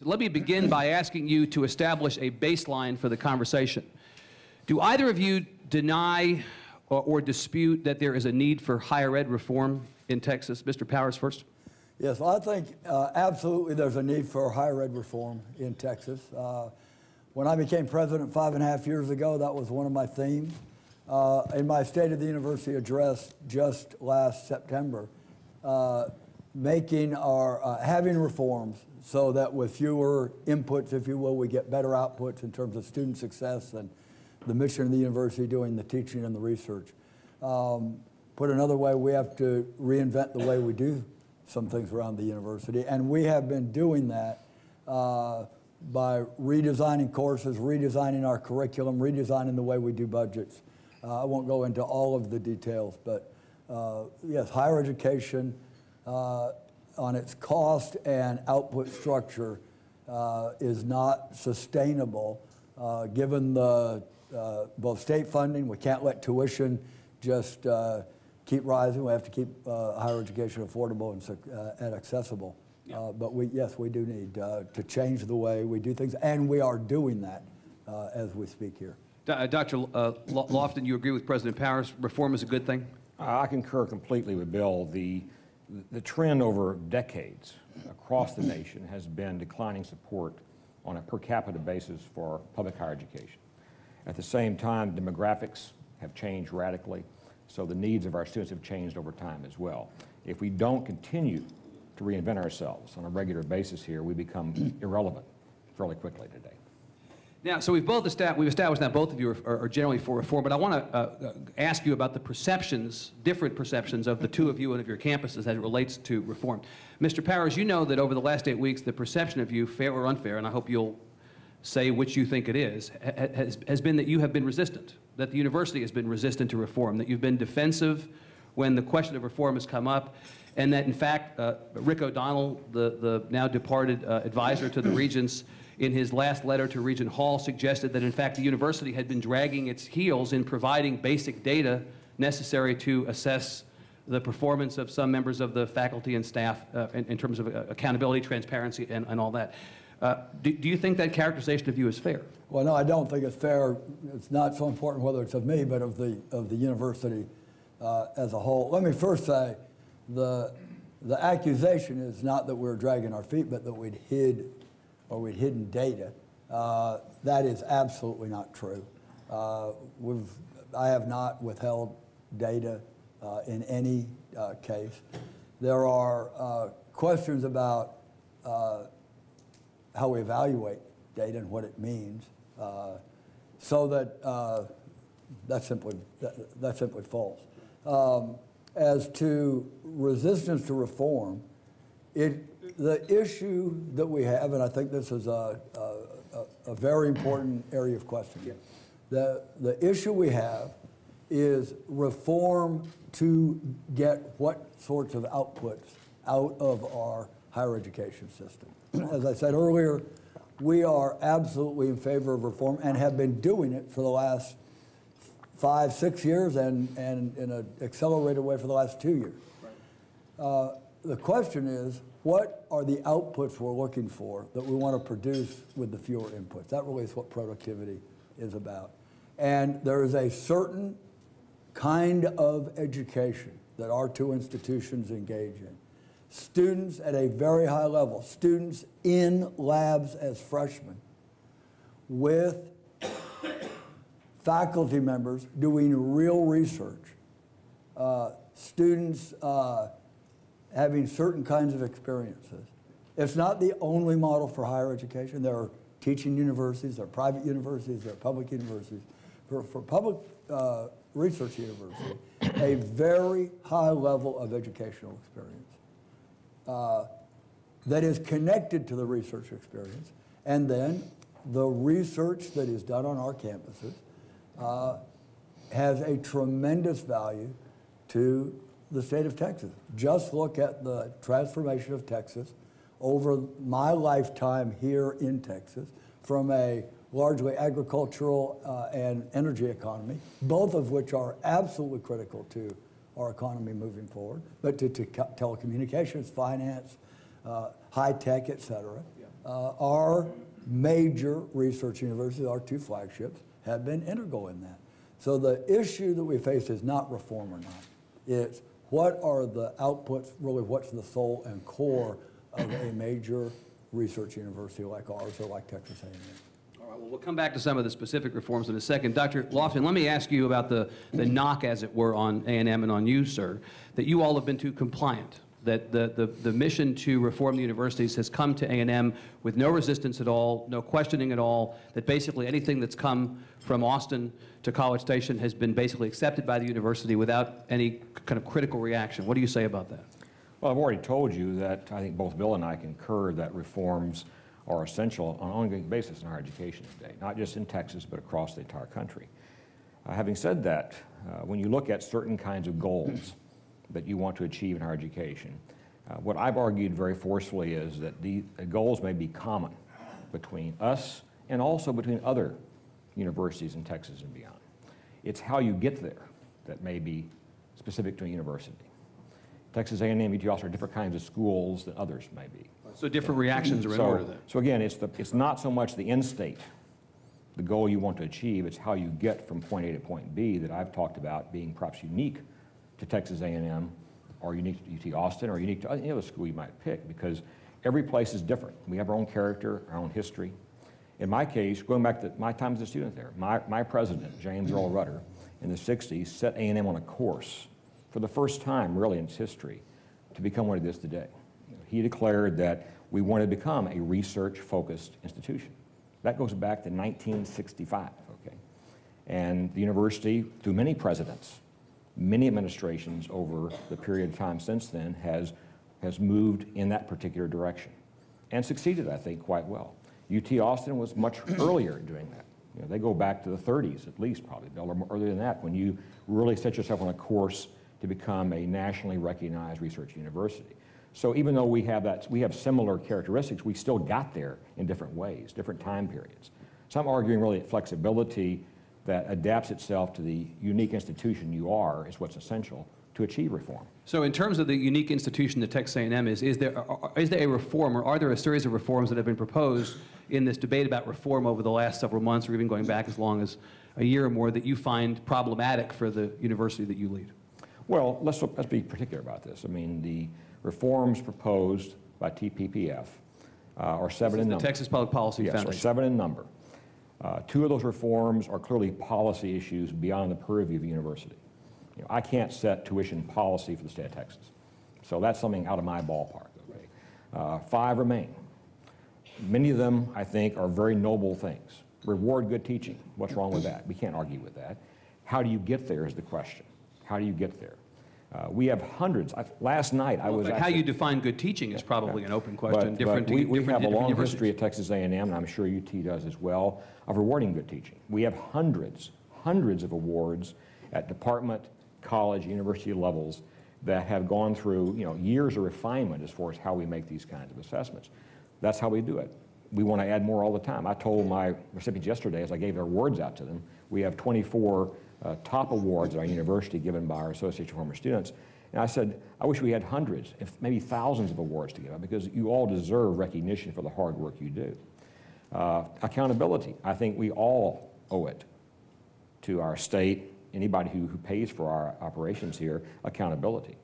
let me begin by asking you to establish a baseline for the conversation. Do either of you deny or dispute that there is a need for higher ed reform in Texas? Mr. Powers first. Yes, well, I think absolutely there's a need for higher ed reform in Texas. When I became president 5.5 years ago, that was one of my themes. In my State of the University address just last September, having reforms so that with fewer inputs, if you will, we get better outputs in terms of student success and the mission of the university doing the teaching and the research. Put another way, we have to reinvent the way we do some things around the university, and we have been doing that by redesigning courses, redesigning our curriculum, redesigning the way we do budgets. I won't go into all of the details, but yes, higher education on its cost and output structure is not sustainable given the both state funding. We can't let tuition just keep rising. We have to keep higher education affordable and accessible. Yeah. But yes, we do need to change the way we do things, and we are doing that as we speak here. Dr. Loftin, you agree with President Powers? Reform is a good thing? I concur completely with Bill. The trend over decades across the nation has been declining support on a per capita basis for public higher education. At the same time, demographics have changed radically, so the needs of our students have changed over time as well. If we don't continue to reinvent ourselves on a regular basis here, we become irrelevant fairly quickly today. Now, so we've established that both of you are generally for reform, but I want to ask you about the perceptions, different perceptions of the two of you and of your campuses as it relates to reform. Mr. Powers, you know that over the last 8 weeks, the perception of you, fair or unfair, and I hope you'll say which you think it is, has been that you have been resistant, that the university has been resistant to reform, that you've been defensive when the question of reform has come up, and that in fact, Rick O'Donnell, the now departed advisor to the regents, in his last letter to Regent Hall suggested that in fact the university had been dragging its heels in providing basic data necessary to assess the performance of some members of the faculty and staff in terms of accountability, transparency, and all that. Do you think that characterization of you is fair? Well, no, I don't think it's fair. It's not so important whether it's of me, but of the university as a whole. Let me first say the accusation is not that we're dragging our feet, but that we'd hidden data. That is absolutely not true. I have not withheld data in any case. There are questions about how we evaluate data and what it means, so that that's simply false. As to resistance to reform, the issue that we have, and I think this is a very important area of question. Yeah. The issue we have is reform to get what sorts of outputs out of our higher education system. As I said earlier, we are absolutely in favor of reform and have been doing it for the last 5, 6 years and in an accelerated way for the last 2 years. Right. The question is, what are the outputs we're looking for that we want to produce with the fewer inputs? That really is what productivity is about. And there is a certain kind of education that our two institutions engage in. Students at a very high level, students in labs as freshmen with faculty members doing real research, students having certain kinds of experiences. It's not the only model for higher education. There are teaching universities, there are private universities, there are public universities. For public research university, a very high level of educational experience that is connected to the research experience, and then the research that is done on our campuses has a tremendous value to the state of Texas. Just look at the transformation of Texas over my lifetime here in Texas from a largely agricultural and energy economy, both of which are absolutely critical to our economy moving forward, but to telecommunications, finance, high tech, et cetera. Yeah. Our major research universities, our two flagships, have been integral in that. So the issue that we face is not reform or not. It's what are the outputs, really what's the soul and core of a major research university like ours or like Texas A&M. All right, well, we'll come back to some of the specific reforms in a second. Dr. Loftin, let me ask you about the knock, as it were, on A&M and on you, sir, that you all have been too compliant, that the mission to reform the universities has come to A&M with no resistance at all, no questioning at all, that basically anything that's come from Austin to College Station has been basically accepted by the university without any kind of critical reaction. What do you say about that? Well, I've already told you that I think both Bill and I concur that reforms are essential on an ongoing basis in higher education today, not just in Texas, but across the entire country. Having said that, when you look at certain kinds of goals that you want to achieve in higher education, what I've argued very forcefully is that the goals may be common between us and also between other universities in Texas and beyond. It's how you get there that may be specific to a university. Texas A&M, UT Austin are different kinds of schools than others may be. So different reactions are in order then. So again, it's not so much the end state, the goal you want to achieve, it's how you get from point A to point B that I've talked about being perhaps unique to Texas A&M or unique to UT Austin or unique to any other school you might pick, because every place is different. We have our own character, our own history. In my case, going back to my time as a student there, my president, James Earl Rudder, in the 60s, set A&M on a course for the first time, really, in its history, to become what it is today. He declared that we wanted to become a research-focused institution. That goes back to 1965, okay? And the university, through many presidents, many administrations over the period of time since then, has moved in that particular direction and succeeded, I think, quite well. UT Austin was much earlier doing that. You know, they go back to the 30s at least, probably, or earlier than that, when you really set yourself on a course to become a nationally recognized research university. So even though we have similar characteristics, we still got there in different ways, different time periods. So I'm arguing really that flexibility that adapts itself to the unique institution you are is what's essential to achieve reform. So in terms of the unique institution that Texas A&M is there a reform, or are there a series of reforms that have been proposed in this debate about reform over the last several months, or even going back as long as a year or more, that you find problematic for the university that you lead? Well, let's be particular about this. I mean, the reforms proposed by TPPF are seven in number. The Texas Public Policy Foundation. Yes, are seven in number. Two of those reforms are clearly policy issues beyond the purview of the university. You know, I can't set tuition policy for the state of Texas. So that's something out of my ballpark. Okay? Five remain. Many of them, I think, are very noble things. Reward good teaching. What's wrong with that? We can't argue with that. How do you get there is the question. How do you get there? We have hundreds. Last night I was actually, how you define good teaching is probably an open question. But we have a long history at Texas A&M, and I'm sure UT does as well, of rewarding good teaching. We have hundreds of awards at department, college, university levels that have gone through years of refinement as far as how we make these kinds of assessments. That's how we do it. We want to add more all the time. I told my recipients yesterday, as I gave their awards out to them, we have 24 top awards at our university given by our Association of Former Students. And I said, I wish we had hundreds, if maybe thousands of awards to give out, because you all deserve recognition for the hard work you do. Accountability. I think we all owe it to our state, anybody who pays for our operations here, accountability.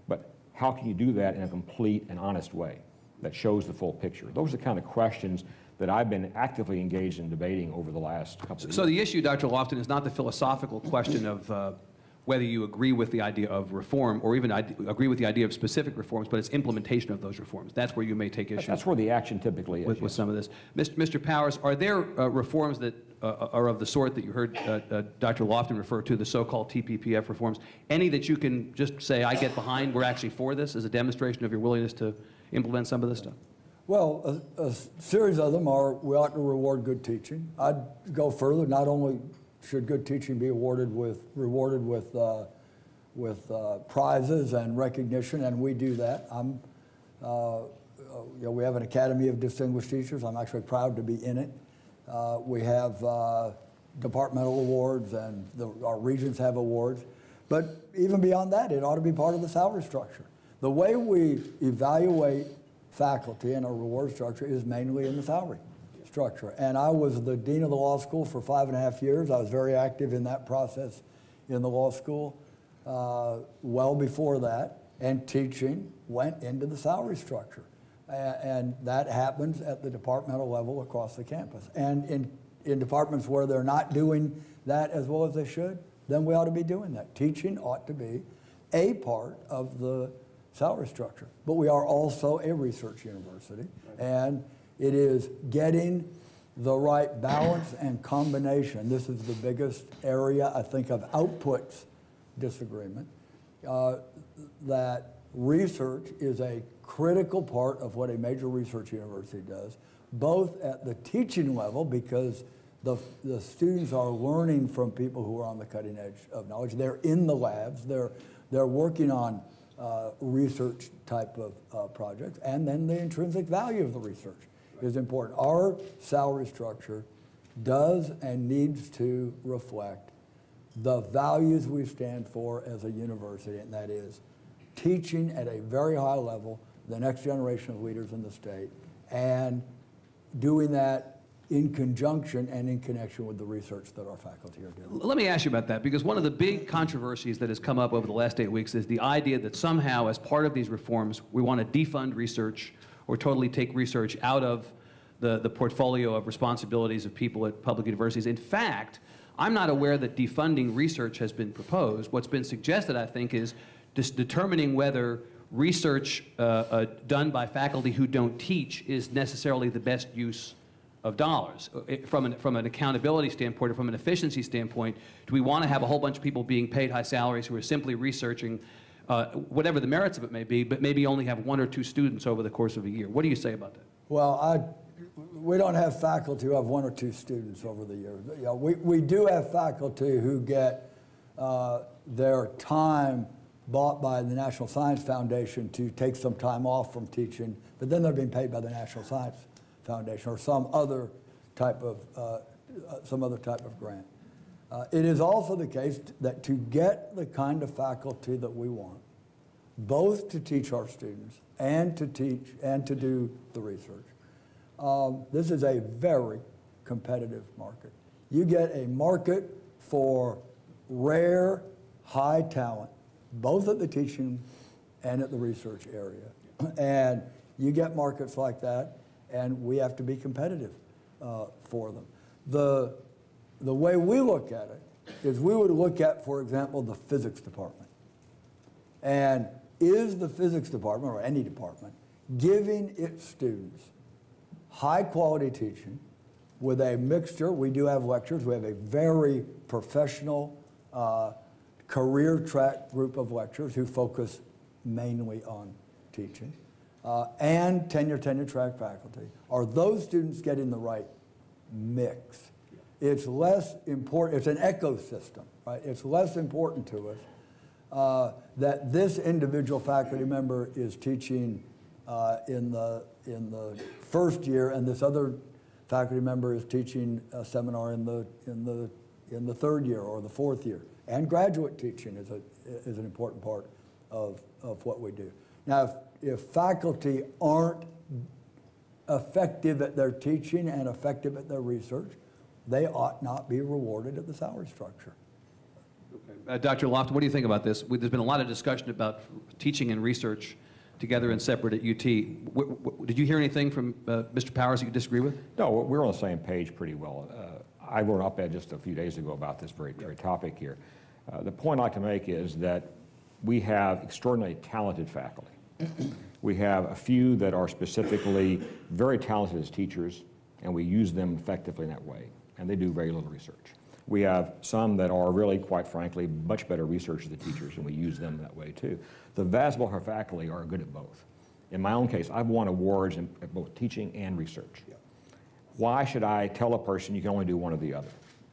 But how can you do that in a complete and honest way that shows the full picture? Those are the kind of questions that I've been actively engaged in debating over the last couple of years. So the issue, Dr. Loftin, is not the philosophical question of whether you agree with the idea of reform or even agree with the idea of specific reforms, but it's implementation of those reforms. That's where you may take issue. That's where the action typically is. With some of this. Mr. Powers, are there reforms that are of the sort that you heard Dr. Loftin refer to, the so-called TPPF reforms, any that you can just say, I get behind, we're actually for this, as a demonstration of your willingness to implement some of this stuff? Well, a series of them are, we ought to reward good teaching. I'd go further. Not only should good teaching be rewarded with prizes and recognition, and we do that. We have an Academy of Distinguished Teachers. I'm actually proud to be in it. We have departmental awards, and our regions have awards. But even beyond that, it ought to be part of the salary structure. The way we evaluate faculty and our reward structure is mainly in the salary structure. And I was the dean of the law school for 5.5 years. I was very active in that process in the law school well before that, and teaching went into the salary structure. And that happens at the departmental level across the campus. And in departments where they're not doing that as well as they should, then we ought to be doing that. Teaching ought to be a part of the salary structure. But we are also a research university, and it is getting the right balance and combination. This is the biggest area, I think, of outputs disagreement, that research is a critical part of what a major research university does, both at the teaching level, because the students are learning from people who are on the cutting edge of knowledge. They're in the labs, they're working on research type of projects, and then the intrinsic value of the research is important. Our salary structure does and needs to reflect the values we stand for as a university, and that is teaching at a very high level the next generation of leaders in the state, and doing that in conjunction and in connection with the research that our faculty are doing. Let me ask you about that, because one of the big controversies that has come up over the last 8 weeks is the idea that somehow, as part of these reforms, we want to defund research or totally take research out of the portfolio of responsibilities of people at public universities. In fact, I'm not aware that defunding research has been proposed. What's been suggested, I think, is determining whether research done by faculty who don't teach is necessarily the best use of dollars. From an accountability standpoint or from an efficiency standpoint, do we want to have a whole bunch of people being paid high salaries who are simply researching whatever the merits of it may be, but maybe only have 1 or 2 students over the course of a year? What do you say about that? Well, we don't have faculty who have 1 or 2 students over the year. You know, we do have faculty who get their time bought by the National Science Foundation to take some time off from teaching, but then they're being paid by the National Science Foundation or some other type of grant. It is also the case that to get the kind of faculty that we want, both to teach our students and to teach and to do the research, this is a very competitive market. You get a market for rare, high talent, both at the teaching and at the research area. And you get markets like that, and we have to be competitive for them. The way we look at it is we would look at, for example, the physics department. And is the physics department, or any department, giving its students high-quality teaching with a mixture? We do have lectures. We have a very professional career track group of lecturers who focus mainly on teaching, and tenure track faculty. Are those students getting the right mix? It's less important, it's an ecosystem, right? It's less important to us that this individual faculty member is teaching in the first year, and this other faculty member is teaching a seminar in the third year or the fourth year. And graduate teaching is an important part of what we do. Now, if faculty aren't effective at their teaching and effective at their research, they ought not be rewarded at the salary structure. Okay. Dr. Loftin, what do you think about this? There's been a lot of discussion about teaching and research together and separate at UT. Did you hear anything from Mr. Powers that you disagree with? No, we're on the same page pretty well. I wrote an op-ed just a few days ago about this very topic here. The point I'd like to make is that we have extraordinarily talented faculty. We have a few that are specifically very talented as teachers, and we use them effectively in that way, and they do very little research. We have some that are really, quite frankly, much better researchers than teachers, and we use them that way too. The vast majority of our faculty are good at both. In my own case, I've won awards in both teaching and research. Yeah. Why should I tell a person you can only do one or the other?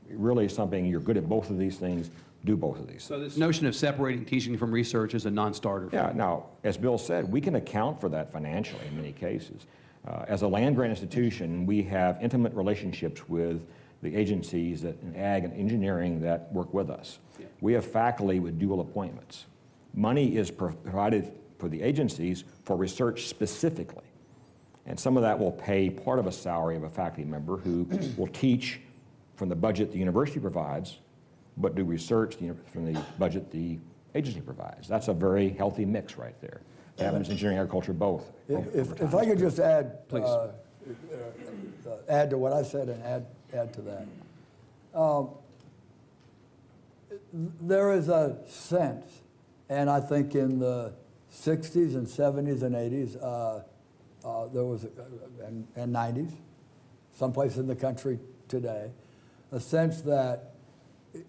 It really is something, you're good at both of these things, do both of these. So this notion of separating teaching from research is a non-starter. Yeah, now, as Bill said, we can account for that financially in many cases. As a land-grant institution, we have intimate relationships with the agencies that, in ag and engineering that work with us. Yeah. We have faculty with dual appointments. Money is provided for the agencies for research specifically. And some of that will pay part of a salary of a faculty member who will teach from the budget the university provides, but do research from the budget the agency provides. That's a very healthy mix right there. Having engineering, agriculture, both. If I could just add, Please. Add to what I said and add to that. There is a sense, and I think in the 60s and 70s and 80s, there was, and 90s, someplace in the country today, a sense that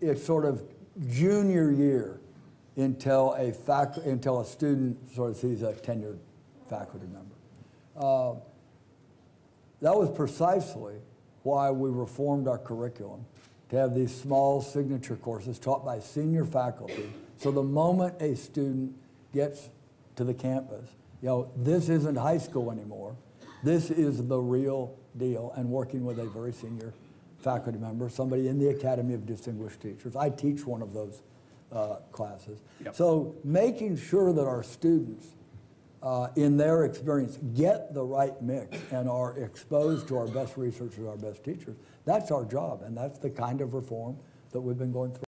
it's sort of junior year until a student sort of sees a tenured faculty member. That was precisely why we reformed our curriculum, to have these small signature courses taught by senior faculty, so the moment a student gets to the campus, you know, this isn't high school anymore. This is the real deal, and working with a very senior faculty member, somebody in the Academy of Distinguished Teachers. I teach one of those classes. Yep. So making sure that our students, in their experience, get the right mix and are exposed to our best researchers, our best teachers, that's our job, and that's the kind of reform that we've been going through.